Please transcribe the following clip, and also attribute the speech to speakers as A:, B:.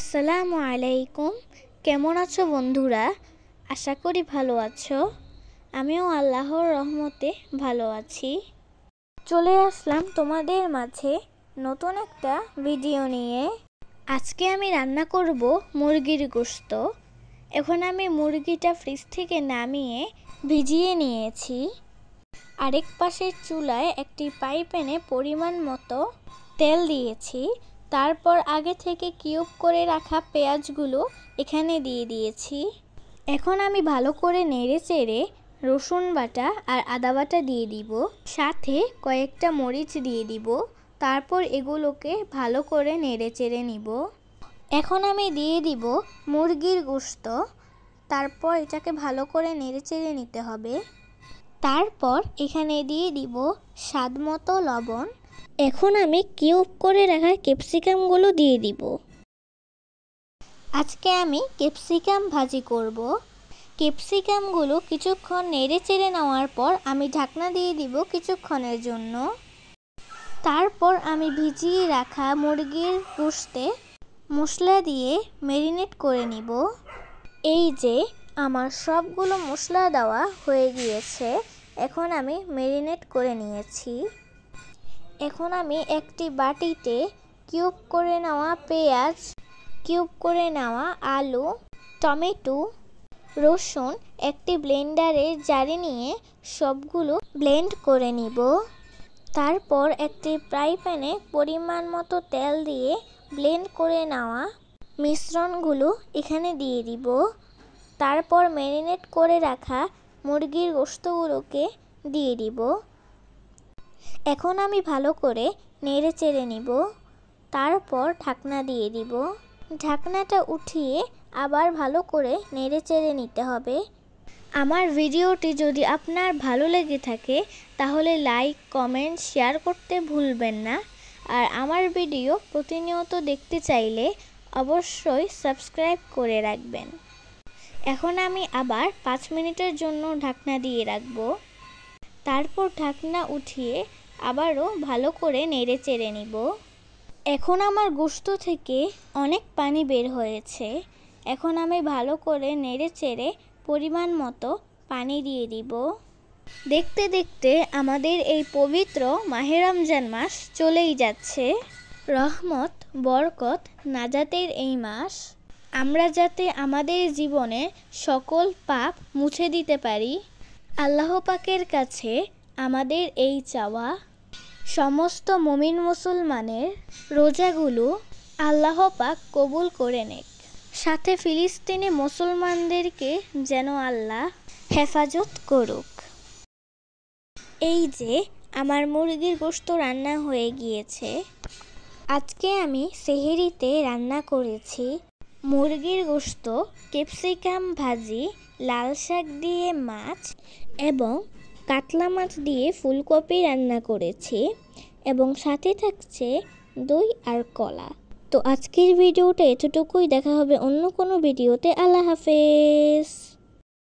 A: আসসালামু আলাইকুম। কেমন আছো বন্ধুরা? আশা করি ভালো আছো। আমিও আল্লাহর রহমতে ভালো আছি। চলে আসলাম তোমাদের মাঝে নতুন একটা ভিডিও নিয়ে। আজকে আমি রান্না করব মুরগির গোশত। এখন আমি মুরগিটা ফ্রিজ থেকে নামিয়ে ভিজিয়ে নিয়েছি। আরেক পাশের চুলায় একটি ফ্রাই প্যানে পরিমাণ মতো তেল দিয়েছি। তারপর আগে থেকে কিউব করে রাখা পেঁয়াজগুলো এখানে দিয়ে দিয়েছি। এখন আমি ভালো করে নেড়ে চেড়ে রসুন বাটা আর আদা বাটা দিয়ে দিব, সাথে কয়েকটা মরিচ দিয়ে দিব। তারপর এগুলোকে ভালো করে নেড়ে চেড়ে নিব। এখন আমি দিয়ে দিব মুরগির গোশত। তারপর এটাকে ভালো করে নেড়ে চেড়ে নিতে হবে। তারপর এখানে দিয়ে দিব স্বাদ মতো লবণ। এখন আমি কিউব করে রাখা ক্যাপসিকামগুলো দিয়ে দিব। আজকে আমি ক্যাপসিকাম ভাজি করব। ক্যাপসিকামগুলো কিছুক্ষণ নেড়ে চেড়ে নেওয়ার পর আমি ঢাকনা দিয়ে দিব কিছুক্ষণের জন্য। তারপর আমি ভিজিয়ে রাখা মুরগির গোশতে মশলা দিয়ে ম্যারিনেট করে নিব। এই যে আমার সবগুলো মশলা দেওয়া হয়ে গিয়েছে। এখন আমি ম্যারিনেট করে নিয়েছি। এখন আমি একটি বাটিতে কিউব করে নেওয়া পেঁয়াজ, কিউব করে নেওয়া আলু, টমেটো, রসুন একটি ব্লেন্ডারের জারে নিয়ে সবগুলো ব্লেন্ড করে নিব। তারপর একটি ফ্রাই প্যানে পরিমাণ মতো তেল দিয়ে ব্লেন্ড করে নেওয়া মিশ্রণগুলো এখানে দিয়ে দিব। তারপর ম্যারিনেট করে রাখা মুরগির গোশতগুলোকে দিয়ে দিব। এখন আমি ভালো করে নেড়ে চেড়ে নিব। তারপর ঢাকনা দিয়ে দিব। ঢাকনাটা উঠিয়ে আবার ভালো করে নেড়ে চেড়ে নিতে হবে। আমার ভিডিওটি যদি আপনার ভালো লেগে থাকে তাহলে লাইক, কমেন্ট, শেয়ার করতে ভুলবেন না। আর আমার ভিডিও প্রতিনিয়ত দেখতে চাইলে অবশ্যই সাবস্ক্রাইব করে রাখবেন। এখন আমি আবার 5 মিনিটের জন্য ঢাকনা দিয়ে রাখব। তারপর ঢাকনা উঠিয়ে আবারও ভালো করে নেড়ে চেড়ে নিব। এখন আমার গোশত থেকে অনেক পানি বের হয়েছে। এখন আমি ভালো করে নেড়ে চেড়ে পরিমাণ মতো পানি দিয়ে দিব। দেখতে দেখতে আমাদের এই পবিত্র মাহে রমজান মাস চলেই যাচ্ছে। রহমত, বরকত, নাজাতের এই মাস। আমরা যাতে আমাদের জীবনে সকল পাপ মুছে দিতে পারি, আল্লাহ পাকের কাছে আমাদের এই চাওয়া। সমস্ত মুমিন মুসলমানের রোজাগুলো আল্লাহ পাক কবুল করে নেক। সাথে ফিলিস্তিনি মুসলমানদেরকে যেন আল্লাহ হেফাজত করুক। এই যে আমার মুরগির গোশত রান্না হয়ে গিয়েছে। আজকে আমি সেহরিতে রান্না করেছি মুরগির গোশত, ক্যাপসিকাম ভাজি, লাল শাক দিয়ে মাছ এবং কাতলা মাছ দিয়ে ফুলকপি রান্না করেছি এবং সাথে থাকছে দই আর কলা। তো আজকের ভিডিওটা এতটুকুই। দেখা হবে অন্য কোনো ভিডিওতে। আল্লাহ হাফেজ।